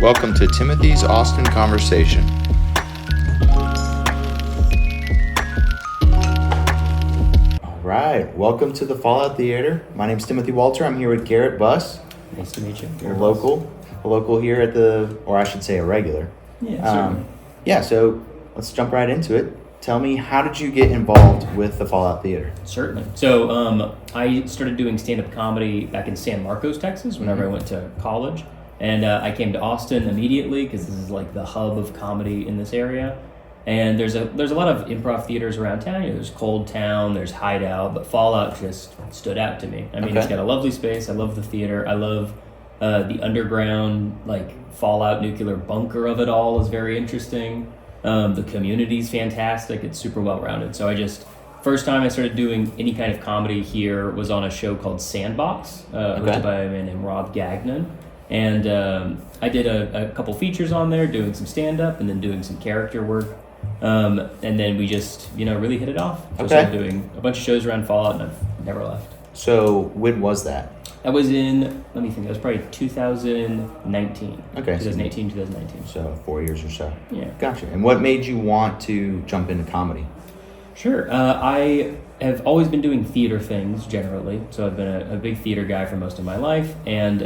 Welcome to Timothy's Austin Conversation. All right, welcome to the Fallout Theater. My name's Timothy Walter. I'm here with Garrett Buss. Nice to meet you. A local here at the, or I should say a regular. Yeah, so let's jump right into it. Tell me, how did you get involved with the Fallout Theater? certainly. So I started doing stand-up comedy back in San Marcos, Texas, whenever I went to college. And I came to Austin immediately because this is like the hub of comedy in this area. And there's a lot of improv theaters around town. You know, there's Cold Town, there's Hideout, but Fallout just stood out to me. I mean, It's got a lovely space. I love the theater. I love the underground, like Fallout nuclear bunker of it all is very interesting. The community's fantastic. It's super well-rounded. So first time I started doing any kind of comedy here was on a show called Sandbox, hosted by a man named Rob Gagnon. And I did a couple features on there, doing some stand-up and then doing some character work. And then we just, really hit it off. So I started doing a bunch of shows around Fallout and I've never left. So when was that? That was in, let me think, that was probably 2019. Okay. 2018, 2019. So 4 years or so. Yeah. Gotcha. And what made you want to jump into comedy? Sure. I have always been doing theater things generally. So I've been a big theater guy for most of my life. And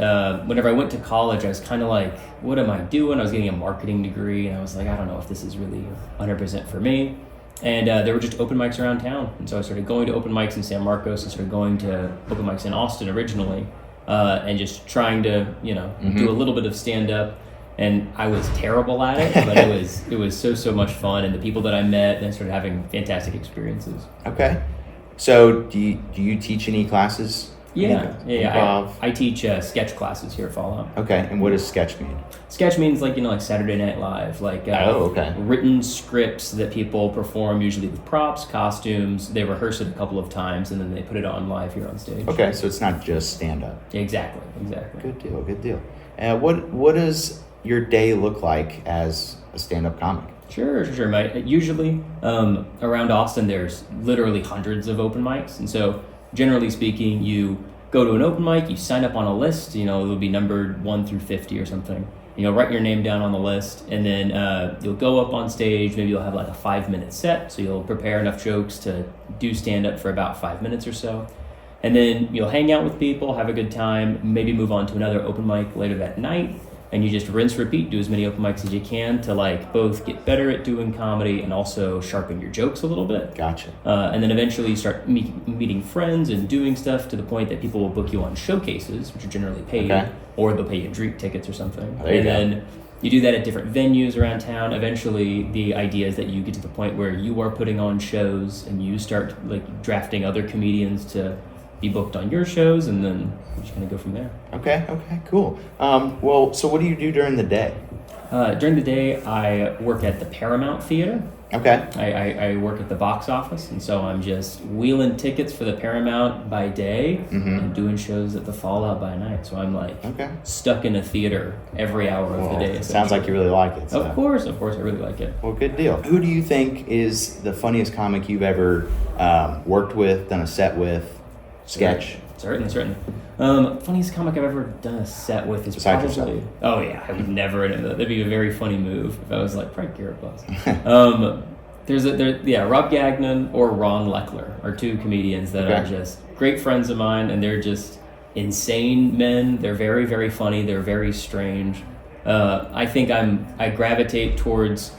whenever I went to college, I was kind of like, what am I doing? I was getting a marketing degree and I was like, I don't know if this is really 100% for me. And there were just open mics around town. And so I started going to open mics in San Marcos and started going to open mics in Austin originally and just trying to, do a little bit of stand-up. And I was terrible at it, but it was so much fun. And the people that I met, and I started having fantastic experiences. Okay. So do you teach any classes? Yeah. I teach sketch classes here at Fallout. Okay. And what does sketch mean? Sketch means like Saturday Night Live, written scripts that people perform usually with props, costumes. They rehearse it a couple of times and then they put it on live here on stage. Okay, so it's not just stand-up. Exactly. Good deal. What does your day look like as a stand-up comic? Sure. Usually around Austin, there's literally hundreds of open mics. And so generally speaking, you go to an open mic, you sign up on a list, it'll be numbered 1 through 50 or something. Write your name down on the list, and then you'll go up on stage. Maybe you'll have like a 5-minute set, so you'll prepare enough jokes to do stand-up for about 5 minutes or so. And then you'll hang out with people, have a good time, maybe move on to another open mic later that night, and you just rinse, repeat, do as many open mics as you can to like both get better at doing comedy and also sharpen your jokes a little bit. Gotcha. And then eventually you start meeting friends and doing stuff to the point that people will book you on showcases, which are generally paid, or they'll pay you drink tickets or something. Then you do that at different venues around town. Eventually the idea is that you get to the point where you are putting on shows and you start like drafting other comedians to be booked on your shows, and then we're just going to go from there. Okay, cool. So what do you do during the day? During the day, I work at the Paramount Theater. Okay. I work at the box office, and so I'm just wheeling tickets for the Paramount by day and doing shows at the Fallout by night. So I'm like stuck in a theater every hour of the day. It sounds like you really like it. So. Of course, I really like it. Well, good deal. Who do you think is the funniest comic you've ever worked with, done a set with? Sketch. Certainly. Funniest comic I've ever done a set with is besides probably... yourself. Oh yeah, I would never... That'd be a very funny move if I was like, probably Garrett Buss. Rob Gagnon or Ron Leckler are two comedians that are just great friends of mine, and they're just insane men. They're very, very funny. They're very strange. I think I gravitate towards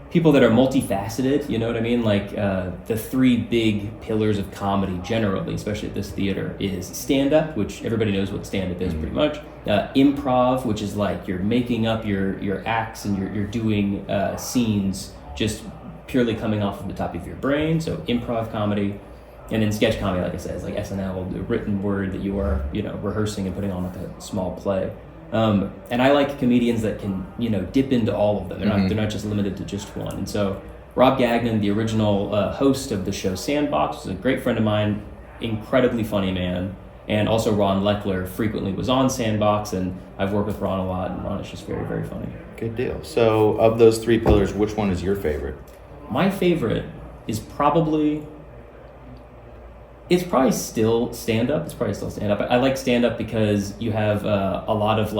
people that are multifaceted, you know what I mean? Like the 3 big pillars of comedy generally, especially at this theater, is stand-up, which everybody knows what stand-up is pretty much. Improv, which is like you're making up your acts and you're doing scenes just purely coming off of the top of your brain, so improv comedy. And then sketch comedy, like I said, is like SNL, the written word that you are, rehearsing and putting on like a small play. And I like comedians that can, dip into all of them. They're not just limited to just one. And so Rob Gagnon, the original host of the show Sandbox, was a great friend of mine, incredibly funny man. And also Ron Leckler frequently was on Sandbox, and I've worked with Ron a lot, and Ron is just very, very funny. Good deal. So of those 3 pillars, which one is your favorite? My favorite is probably It's probably still stand-up. I like stand-up because you have a lot of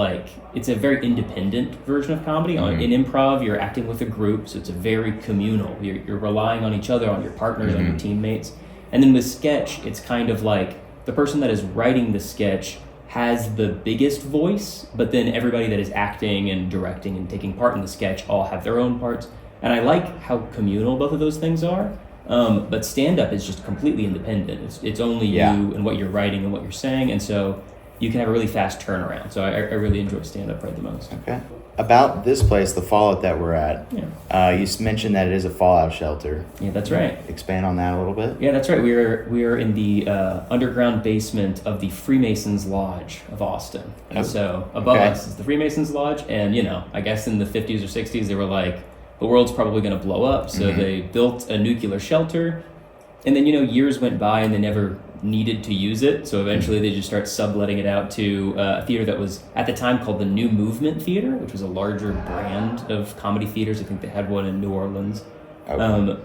it's a very independent version of comedy. Mm-hmm. In improv, you're acting with a group, so it's a very communal. You're relying on each other, on your partners, on your teammates. And then with sketch, it's kind of like the person that is writing the sketch has the biggest voice, but then everybody that is acting and directing and taking part in the sketch all have their own parts. And I like how communal both of those things are. But stand-up is just completely independent. It's only you and what you're writing and what you're saying, and so you can have a really fast turnaround. So I really enjoy stand-up right the most. Okay. About this place, the Fallout that we're at, you mentioned that it is a fallout shelter. Yeah, that's right. Expand on that a little bit. Yeah, that's right. We are in the underground basement of the Freemasons Lodge of Austin. And so above us is the Freemasons Lodge, and I guess in the 50s or 60s they were like, the world's probably going to blow up, so they built a nuclear shelter, and then years went by and they never needed to use it, so eventually they just start subletting it out to a theater that was at the time called the New Movement Theater, which was a larger brand of comedy theaters. I think they had one in New Orleans. And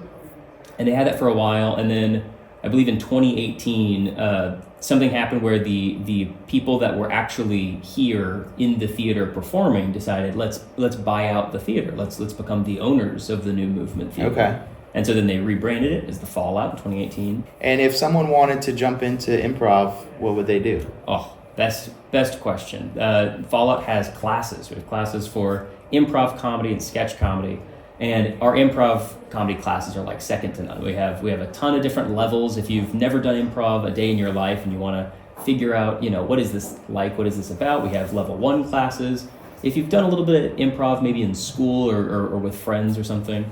they had that for a while, and then I believe in 2018 something happened where the people that were actually here in the theater performing decided let's buy out the theater, let's become the owners of the New Movement Theater. Okay. And so then they rebranded it as the Fallout in 2018. And if someone wanted to jump into improv, what would they do? Oh, best question. Fallout has classes. We have classes for improv comedy and sketch comedy. And our improv comedy classes are like second to none. We have a ton of different levels. If you've never done improv a day in your life and you want to figure out, what is this like, what is this about, we have level 1 classes. If you've done a little bit of improv, maybe in school or with friends or something,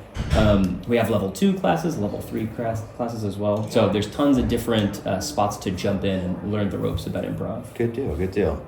we have level 2 classes, level 3 classes as well. So there's tons of different spots to jump in and learn the ropes about improv. Good deal.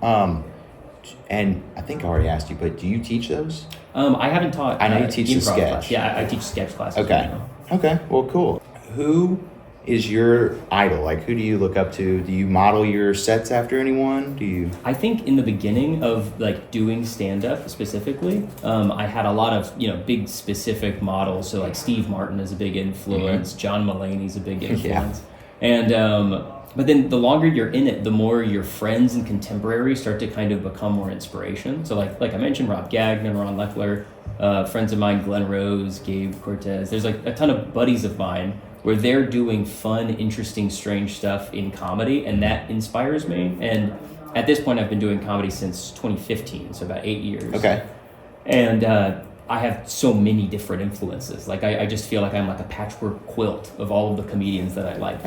And I think I already asked you, but do you teach those? I haven't taught. I know you teach the sketch. Class. Yeah, I teach sketch classes. Okay. Right now. Okay. Well, cool. Who is your idol? Like, who do you look up to? Do you model your sets after anyone? Do you? I think in the beginning of doing stand-up specifically, I had a lot of big specific models. So Steve Martin is a big influence. John Mulaney's a big influence. And but then the longer you're in it, the more your friends and contemporaries start to kind of become more inspiration. So like I mentioned, Rob Gagnon, Ron Leckler, friends of mine, Glenn Rose, Gabe Cortez. There's a ton of buddies of mine where they're doing fun, interesting, strange stuff in comedy, and that inspires me. And at this point, I've been doing comedy since 2015, so about 8 years. Okay. And I have so many different influences. I just feel like I'm like a patchwork quilt of all of the comedians that I like.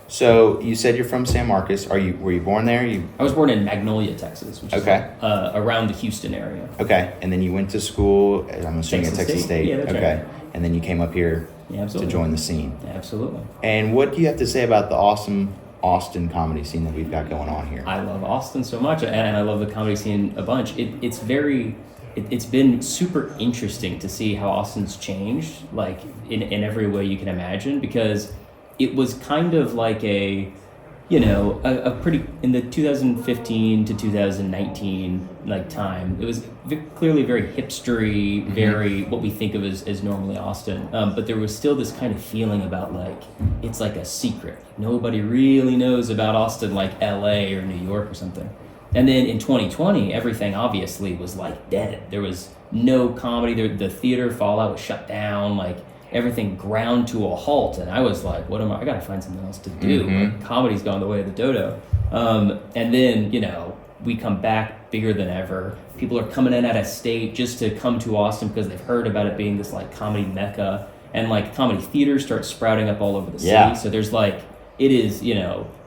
So you said you're from San Marcos. Were you born there? I was born in Magnolia, Texas, which is around the Houston area. Okay, and then you went to school, I'm assuming at Texas State. Yeah, that's right. And then you came up here to join the scene. Yeah, absolutely. And what do you have to say about the awesome Austin comedy scene that we've got going on here? I love Austin so much, and I love the comedy scene a bunch. It's been super interesting to see how Austin's changed, in every way you can imagine, because it was kind of like a pretty, in the 2015 to 2019 time, it was clearly very hipstery, very what we think of as normally Austin, but there was still this kind of feeling about it's like a secret. Nobody really knows about Austin like LA or New York or something. And then in 2020, everything obviously was dead. There was no comedy. The theater Fallout was shut down. Everything ground to a halt, and I was like, I gotta find something else to do. Comedy's gone the way of the dodo. And then, we come back bigger than ever. People are coming in out of state just to come to Austin because they've heard about it being this comedy mecca, and comedy theaters start sprouting up all over the city. So there's it is,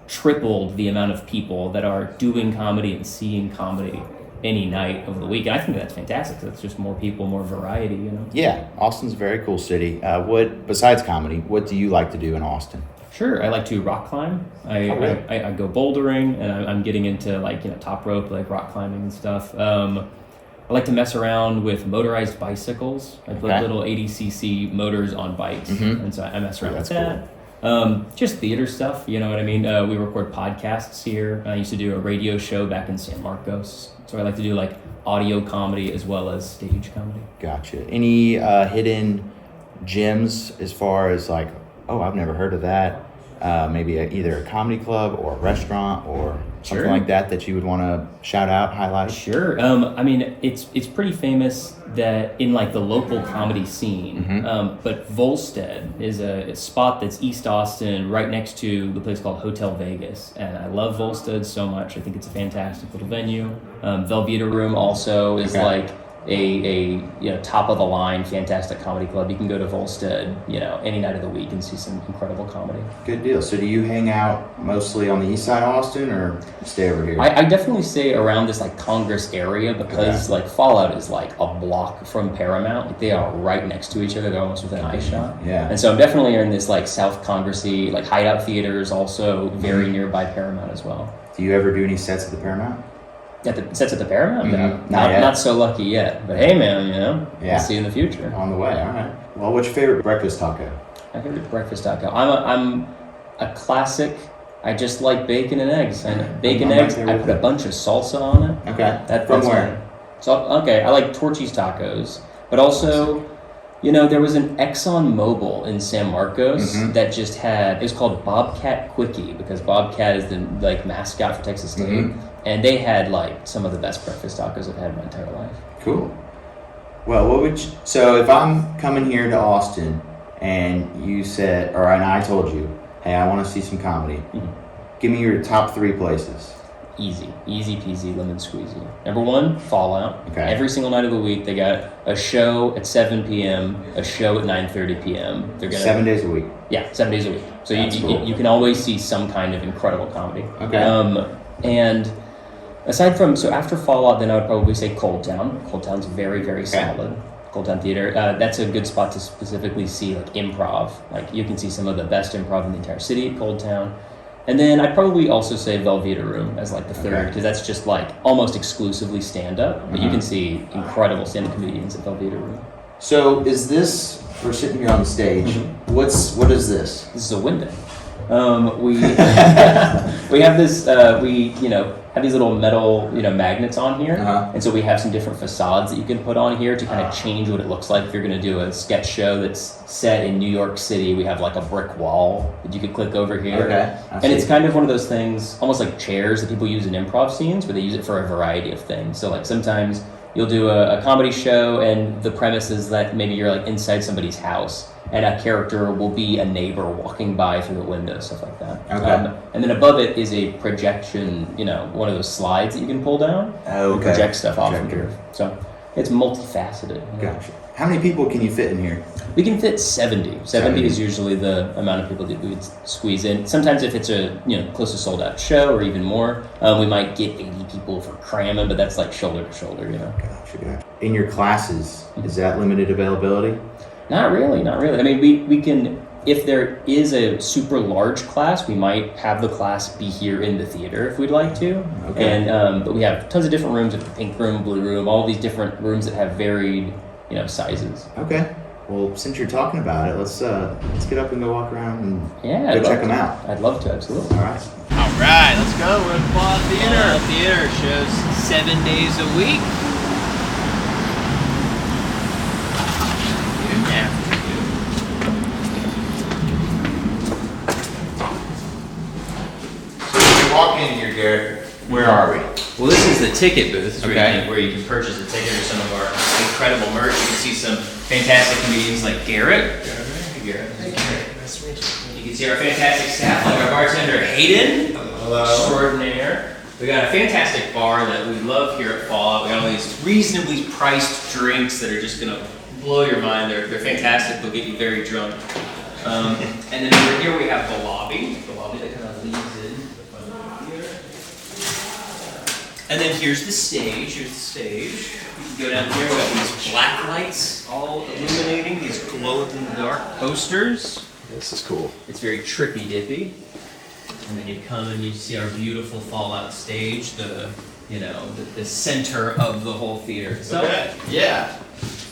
tripled the amount of people that are doing comedy and seeing comedy any night of the week. And I think that's fantastic. It's just more people, more variety, Yeah, Austin's a very cool city. Besides comedy, what do you like to do in Austin? Sure, I like to rock climb. I go bouldering, and I'm getting into top rope, rock climbing and stuff. I like to mess around with motorized bicycles. I put little 80cc motors on bikes, and so I mess around with that. Cool. Just theater stuff, you know what I mean? We record podcasts here. I used to do a radio show back in San Marcos. So I like to do audio comedy as well as stage comedy. Gotcha. Any hidden gems as far as I've never heard of that? maybe either a comedy club or a restaurant or something Sure. like that you would want to shout out, highlight? Sure. I mean, it's pretty famous that in like the local comedy scene. But Volstead is a spot that's East Austin, right next to the place called Hotel Vegas, and I love Volstead so much. I think it's a fantastic little venue. Velveeta Room also is like a top of the line fantastic comedy club. You can go to Volstead any night of the week and see some incredible comedy. Good deal. So do you hang out mostly on the east side of Austin or stay over here? I definitely stay around this like Congress area because like Fallout is like a block from Paramount. Like, they are right next to each other. They're almost within eye shot. Yeah. And so I'm definitely in this like South Congressy, like Hideout Theater is also very nearby Paramount as well. Do you ever do any sets at the Paramount? Sets at the Paramount? No, Not yet. not so lucky yet. But hey, man, Yeah. we'll see you in the future. On the way. All right. Well, what's your favorite breakfast taco? My favorite breakfast taco. I'm a classic. I just like bacon and eggs. And bacon eggs, I put a bunch of salsa on it. Okay. That's From where? fine. So I like Torchy's tacos, but also, there was an Exxon Mobil in San Marcos that just had. It was called Bobcat Quickie because Bobcat is the like mascot for Texas State, and they had like some of the best breakfast tacos I've had in my entire life. Cool. Well, what would you, so if I'm coming here to Austin and you said, or and I told you, hey, I want to see some comedy, give me your top 3 places. Easy peasy, lemon squeezy. Number 1, Fallout. Okay. Every single night of the week, they got a show at 7 p.m., a show at 9:30 p.m. They're gonna 7 days a week. Yeah, 7 days a week. So Cool. you can always see some kind of incredible comedy. Okay. And aside from, so after Fallout, then I would probably say Cold Town. Cold Town's very, very solid. Cold Town Theater. That's a good spot to specifically see like improv. Like you can see some of the best improv in the entire city at Cold Town. And then I'd probably also say Velveeta Room as like the third, because that's just like almost exclusively stand-up. But you can see incredible stand-up comedians at Velveeta Room. So is this, we're sitting here on the stage, what is this? This is a window. We we have this have these little metal magnets on here, and so we have some different facades that you can put on here to kind of change what it looks like. If you're going to do a sketch show that's set in New York City, we have like a brick wall that you could click over here, and it's kind of one of those things, almost like chairs that people use in improv scenes, where they use it for a variety of things. So like sometimes you'll do a comedy show, and the premise is that maybe you're like inside somebody's house, and a character will be a neighbor walking by through the window, stuff like that. And then above it is a projection, one of those slides that you can pull down and project stuff off of here. So it's multifaceted. Gotcha. How many people can you fit in here? We can fit 70. 70 is usually the amount of people that we would squeeze in. Sometimes if it's a close to sold out show or even more, we might get 80 people for cramming, but that's like shoulder to shoulder, Gotcha. In your classes, is that limited availability? Not really. I mean, we can, if there is a super large class, we might have the class be here in the theater if we'd like to. And but we have tons of different rooms, like pink room, blue room, all these different rooms that have varied, sizes. Okay. Well, since you're talking about it, let's get up and go walk around and go check them out. I'd love to, absolutely. All right. All right, let's go. We're at Fallout Theater. Fallout Theater shows 7 days a week. You didn't have to do. So when you walk in here, Garrett, where are we? Well, this is the ticket booth, Okay. where you can purchase a ticket for some of our incredible merch. You can see some fantastic comedians like Garrett. Hey, Garrett. Hey, Garrett. Nice to meet you. You can see our fantastic staff, like our bartender Hayden. Hello. Extraordinaire. We got a fantastic bar that we love here at Fallout. We got all these reasonably priced drinks that are just gonna blow your mind. They're fantastic. They'll get you very drunk. And then over here we have the lobby. The lobby that kind of leads in the front of the theater. And then here's the stage. You can go down here. We got these black lights all illuminating these glow-in-the-dark posters. This is cool. It's very trippy dippy. And then you come and you see our beautiful Fallout stage, the center of the whole theater. So Yeah.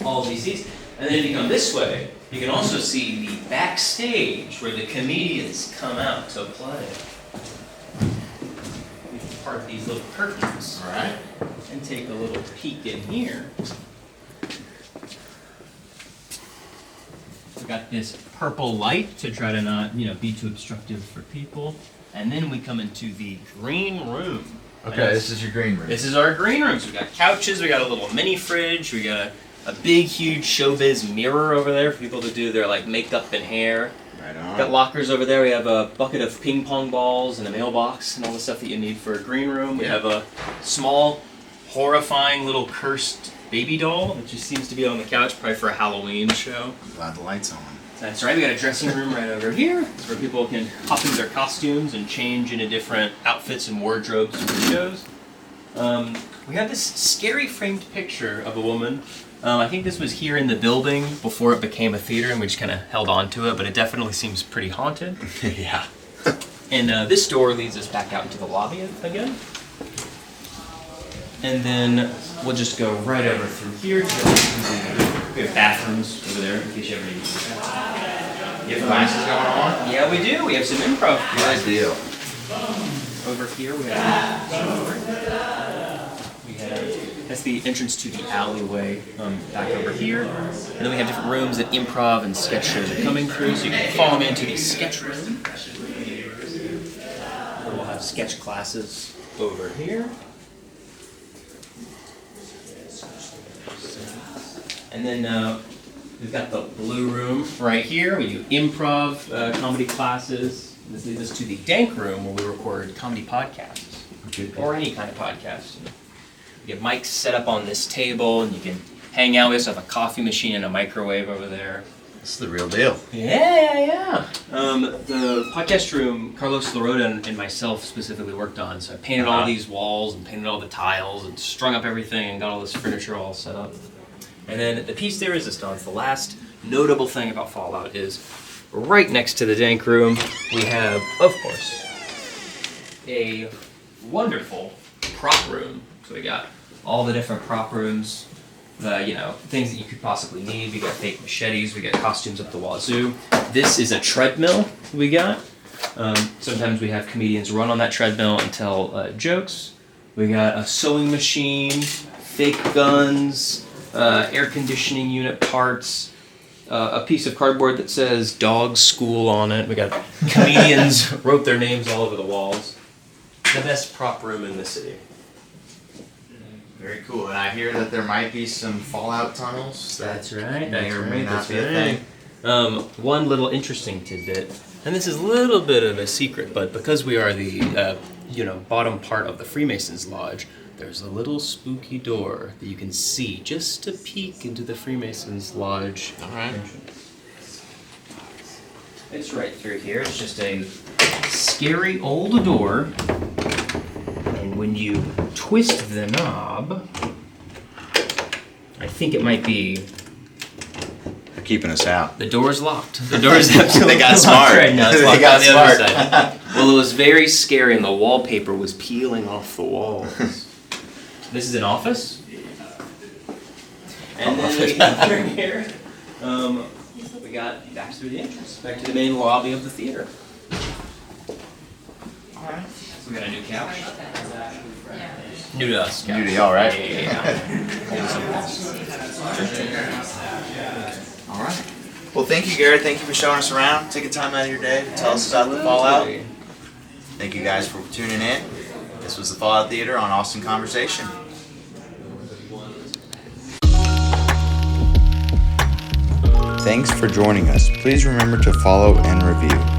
all of these seats. And then if you come this way, you can also see the backstage where the comedians come out to play. We can part these little curtains. All right. And take a little peek in here. got this purple light to try to not, be too obstructive for people. And then we come into the green room. Okay, this is your green room. This is our green room. So we got couches, we got a little mini fridge, we got a big, huge showbiz mirror over there for people to do their makeup and hair. Right on. Got lockers over there. We have a bucket of ping pong balls and a mailbox and all the stuff that you need for a green room. We have a small, horrifying little cursed baby doll that just seems to be on the couch, probably for a Halloween show. I'm glad the light's on. That's right. We got a dressing room right over here. It's where people can hop into their costumes and change into different outfits and wardrobes for shows. We have this scary framed picture of a woman. I think this was here in the building before it became a theater, and we just kind of held on to it, but it definitely seems pretty haunted. Yeah. And this door leads us back out into the lobby again. And then we'll just go right over through here. We have bathrooms over there in case you ever need to use that. You have classes going on? Yeah, we do. We have some improv Good deal. over here. We have that's the entrance to the alleyway back over here. And then we have different rooms that improv and sketch shows are coming through, so you can follow me into the sketch room. We'll have sketch classes over here. And then we've got the blue room right here. We do improv comedy classes. This leads us to the dank room where we record comedy podcasts or any kind of podcast. You get mics set up on this table, and you can hang out. We also have a coffee machine and a microwave over there. This is the real deal. Yeah. The podcast room, Carlos Larota and myself specifically worked on. So I painted all these walls and painted all the tiles and strung up everything and got all this furniture all set up. And then the piece de resistance, the last notable thing about Fallout is right next to the dank room, we have, of course, a wonderful prop room. So we got all the different prop rooms, things that you could possibly need. We got fake machetes, we got costumes up the wazoo. This is a treadmill we got. Sometimes we have comedians run on that treadmill and tell jokes. We got a sewing machine, fake guns, air conditioning unit parts, a piece of cardboard that says dog school on it. We got comedians wrote their names all over the walls. The best prop room in the city. Very cool. And I hear that there might be some Fallout tunnels. That's right. May or may not be a thing. One little interesting tidbit, and this is a little bit of a secret, but because we are the bottom part of the Freemasons Lodge, there's a little spooky door that you can see just to peek into the Freemasons Lodge. All right. It's right through here. It's just a scary old door, and when you twist the knob, I think it might be. They're keeping us out. The door's locked. The door's absolutely They got locked smart. right now. It's They locked got on the other smart. side. Well, it was very scary, and the wallpaper was peeling off the walls. This is an office. And then we got through here. We got back through the entrance, back to the main lobby of the theater. All right. So we got a new couch. New to us. New to y'all, right? Yeah. All right. Well, thank you, Garrett. Thank you for showing us around, taking time out of your day to tell us about the Fallout. Thank you guys for tuning in. This was the Fallout Theater on Austin Conversation. Thanks for joining us. Please remember to follow and review.